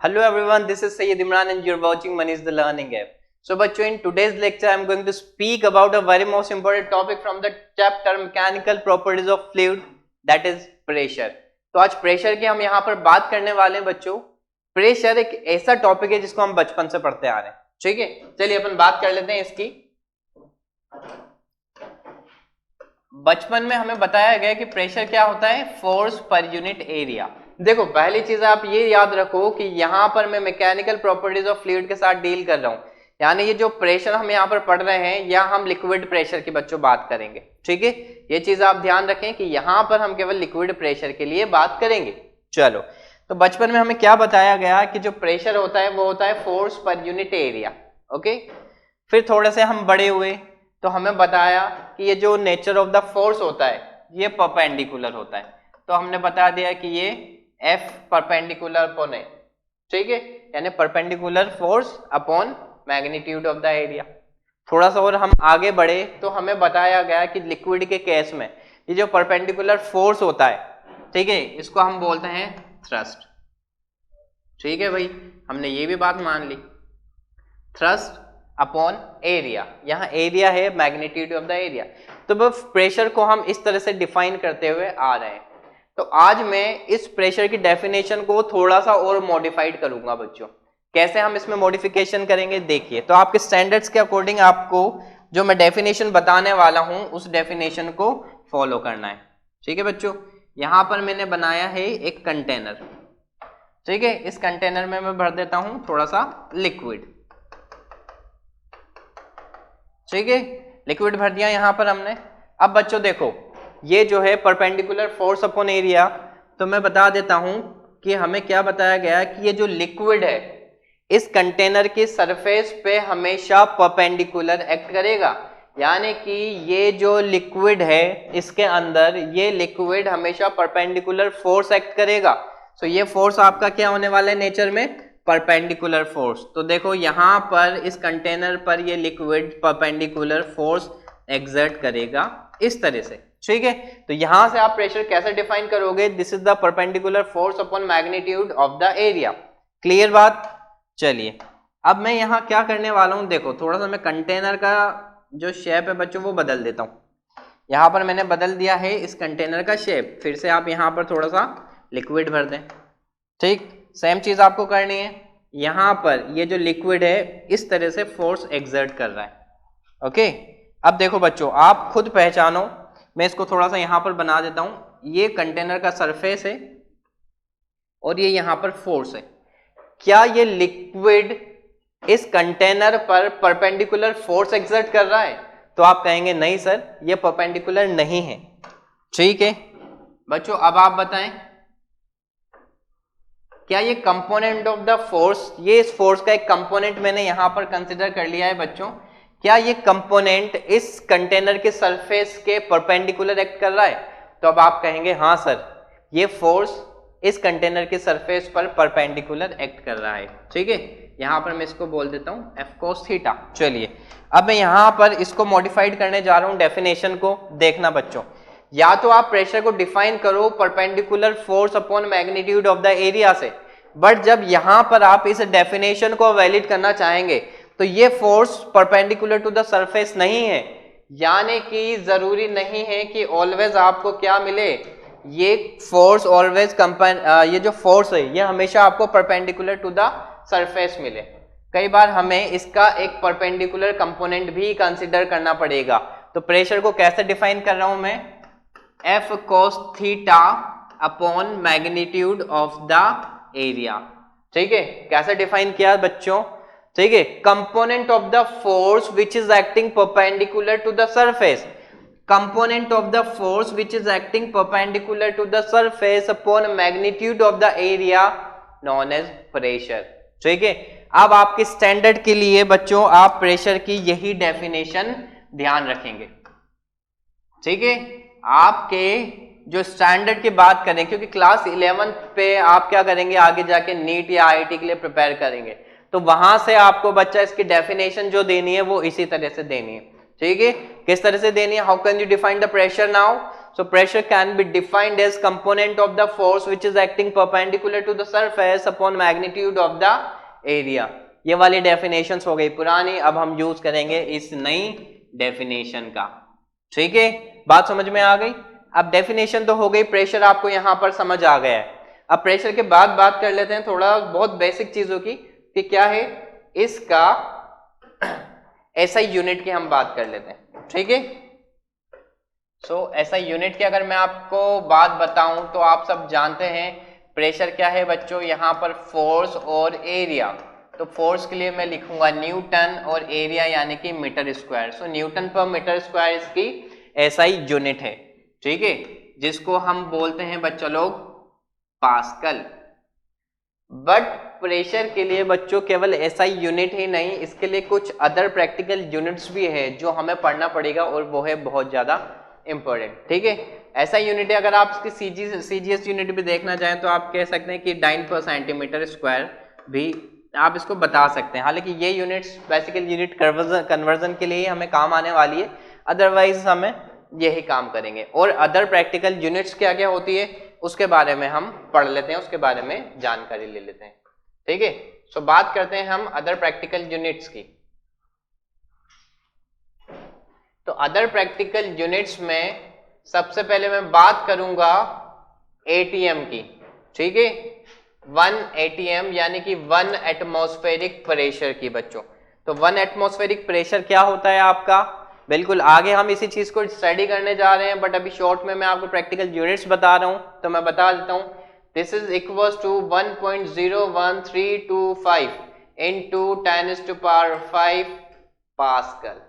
Hello everyone, this is Sayyid Imran and you're watching Money is the Learning app. So बच्चों, in today's lecture I'm going to speak about a very most important topic from the chapter Mechanical Properties of Fluid, that is pressure. तो आज pressure की हम यहाँ पर बात करने वाले हैं बच्चों। प्रेशर एक ऐसा टॉपिक है जिसको हम बचपन से पढ़ते आ रहे हैं, ठीक है। चलिए अपन बात कर लेते हैं इसकी। बचपन में हमें बताया गया कि प्रेशर क्या होता है, फोर्स पर यूनिट एरिया। देखो पहली चीज आप ये याद रखो कि यहाँ पर मैं मैकेनिकल प्रॉपर्टीज ऑफ फ्लूइड के साथ डील कर रहा हूँ, यानी ये जो प्रेशर हम यहाँ पर पढ़ रहे हैं या हम लिक्विड प्रेशर की बच्चों बात करेंगे, ठीक है। ये चीज आप ध्यान रखें कि यहाँ पर हम केवल लिक्विड प्रेशर के लिए बात करेंगे। चलो, तो बचपन में हमें क्या बताया गया कि जो प्रेशर होता है वो होता है force per unit area, okay. फिर थोड़े से हम बड़े हुए तो हमें बताया कि ये जो नेचर ऑफ द फोर्स होता है ये परपेंडिकुलर होता है, तो हमने बता दिया कि ये F परपेंडिकुलर अपॉन ए, ठीक है, यानी perpendicular force upon magnitude of the area. थोड़ा सा और हम आगे बढ़े तो हमें बताया गया कि लिक्विड के केस में ये जो परपेंडिकुलर फोर्स होता है, ठीक है, इसको हम बोलते हैं थ्रस्ट, ठीक है भाई, हमने ये भी बात मान ली। थ्रस्ट अपॉन एरिया, यहाँ एरिया है मैग्नीट्यूड ऑफ द एरिया। तो बस प्रेशर को हम इस तरह से डिफाइन करते हुए आ रहे हैं। तो आज मैं इस प्रेशर की डेफिनेशन को थोड़ा सा और मॉडिफाइड करूंगा बच्चों। कैसे हम इसमें मॉडिफिकेशन करेंगे देखिए। तो आपके स्टैंडर्ड्स के अकॉर्डिंग आपको जो मैं डेफिनेशन बताने वाला हूं उस डेफिनेशन को फॉलो करना है, ठीक है बच्चों। यहां पर मैंने बनाया है एक कंटेनर, ठीक है। इस कंटेनर में मैं भर देता हूं थोड़ा सा लिक्विड, ठीक है। लिक्विड भर दिया यहां पर हमने। अब बच्चों देखो, ये जो है परपेंडिकुलर फोर्स अपॉन एरिया, तो मैं बता देता हूं कि हमें क्या बताया गया कि ये जो लिक्विड है इस कंटेनर की सरफेस पे हमेशा परपेंडिकुलर एक्ट करेगा, यानी कि ये जो लिक्विड है इसके अंदर ये लिक्विड हमेशा परपेंडिकुलर फोर्स एक्ट करेगा। तो ये फोर्स आपका क्या होने वाला है नेचर में, परपेंडिकुलर फोर्स। तो देखो यहाँ पर इस कंटेनर पर ये लिक्विड परपेंडिकुलर फोर्स एक्सर्ट करेगा इस तरह से, ठीक है। तो यहां से आप प्रेशर कैसे डिफाइन करोगे, this is the perpendicular force upon magnitude of the area. Clear बात। चलिए अब मैं यहाँ क्या करने वाला हूं, देखो थोड़ा सा मैं कंटेनर का जो शेप है बच्चों वो बदल देता हूं। यहाँ पर मैंने बदल दिया है इस कंटेनर का शेप। फिर से आप यहाँ पर थोड़ा सा लिक्विड भर दें, ठीक। सेम चीज आपको करनी है। यहाँ पर ये जो लिक्विड है इस तरह से फोर्स एक्सर्ट कर रहा है, ओके। अब देखो बच्चों आप खुद पहचानो, मैं इसको थोड़ा सा यहाँ पर बना देता हूं। ये कंटेनर का सरफेस है और ये यहाँ पर फोर्स है। क्या ये लिक्विड इस कंटेनर पर परपेंडिकुलर फोर्स एक्सर्ट कर रहा है? तो आप कहेंगे नहीं सर, ये परपेंडिकुलर नहीं है, ठीक है बच्चों। अब आप बताएं क्या ये कंपोनेंट ऑफ द फोर्स, ये इस फोर्स का एक कंपोनेंट मैंने यहां पर कंसिडर कर लिया है बच्चों, क्या ये कंपोनेंट इस कंटेनर के सरफेस के परपेंडिकुलर एक्ट कर रहा है? तो अब आप कहेंगे हाँ सर, ये फोर्स इस कंटेनर के सरफेस पर परपेंडिकुलर एक्ट कर रहा है, ठीक है। यहां पर मैं इसको बोल देता हूं F cos थीटा। चलिए अब मैं यहां पर इसको मॉडिफाइड करने जा रहा हूं डेफिनेशन को। देखना बच्चों, या तो आप प्रेशर को डिफाइन करो perpendicular force upon magnitude of the area से, बट जब यहां पर आप इस डेफिनेशन को वैलिड करना चाहेंगे तो ये force perpendicular to the surface नहीं है, यानी कि जरूरी नहीं है कि ऑलवेज आपको क्या मिले, ये फोर्स ऑलवेज ये जो फोर्स है ये हमेशा आपको परपेंडिकुलर टू द सरफेस मिले। कई बार हमें इसका एक परपेंडिकुलर कंपोनेंट भी कंसीडर करना पड़ेगा। तो प्रेशर को कैसे डिफाइन कर रहा हूं मैं, F cos theta upon magnitude of the area, ठीक है। कैसे डिफाइन किया बच्चों, ठीक है, component of the force which is acting perpendicular to the surface, component of the force which is acting perpendicular to the surface upon magnitude of the area known as pressure, ठीक है। अब आपके standard के लिए बच्चों आप pressure की यही डेफिनेशन ध्यान रखेंगे, ठीक है। आपके जो स्टैंडर्ड की बात करें, क्योंकि क्लास 11 पे आप क्या करेंगे आगे जाके नीट या आईआईटी के लिए प्रिपेयर करेंगे, तो वहां से आपको बच्चा इसकी डेफिनेशन जो देनी है वो इसी तरह से देनी है, ठीक है। किस तरह से देनी है, how can you define the pressure now, So pressure can be defined as component of the force which is acting perpendicular to the surface upon magnitude of the area. ये वाली डेफिनेशंस हो गई पुरानी, अब हम यूज करेंगे इस नई डेफिनेशन का। ठीक है, बात समझ में आ गई। अब डेफिनेशन तो हो गई, प्रेशर आपको यहां पर समझ आ गया है। अब प्रेशर के बाद बात कर लेते हैं थोड़ा बहुत बेसिक चीजों की, कि क्या है इसका एसआई यूनिट की हम बात कर लेते हैं। ठीक है, सो एसआई यूनिट की अगर मैं आपको बात बताऊं तो आप सब जानते हैं प्रेशर क्या है बच्चों, यहां पर फोर्स और एरिया। तो फोर्स के लिए मैं लिखूंगा न्यूटन और एरिया यानी कि मीटर स्क्वायर। सो न्यूटन पर मीटर स्क्वायर इसकी एसआई यूनिट है। ठीक है, जिसको हम बोलते हैं बच्चों लोग पास्कल। बट प्रेशर के लिए बच्चों केवल एसआई यूनिट ही नहीं, इसके लिए कुछ अदर प्रैक्टिकल यूनिट्स भी है जो हमें पढ़ना पड़ेगा और वो है बहुत ज्यादा इंपॉर्टेंट। ठीक है, एसआई यूनिट है, अगर आप इसकी सीजीएस यूनिट भी देखना चाहें तो आप कह सकते हैं कि डाइन पर सेंटीमीटर स्क्वायर भी आप इसको बता सकते हैं। हालांकि ये यूनिट्स बेसिकल यूनिट कन्वर्जन के लिए ही हमें काम आने वाली है, अदरवाइज हमें यही काम करेंगे। और अदर प्रैक्टिकल यूनिट्स क्या क्या होती है उसके बारे में हम पढ़ लेते हैं, उसके बारे में जानकारी ले लेते हैं। ठीक है, सो बात करते हैं हम अदर प्रैक्टिकल यूनिट्स की। तो अदर प्रैक्टिकल यूनिट्स में सबसे पहले मैं बात करूंगा एटीएम की। ठीक है, 1 एटीएम यानी कि 1 एटमॉस्फेरिक प्रेशर की बच्चों। तो 1 एटमॉस्फेरिक प्रेशर क्या होता है आपका, बिल्कुल आगे हम इसी चीज को स्टडी करने जा रहे हैं, बट अभी शॉर्ट में मैं आपको प्रैक्टिकल यूनिट्स बता रहा हूं तो मैं बता देता हूं। This is equals to 1.01325 into 10⁵ pascal.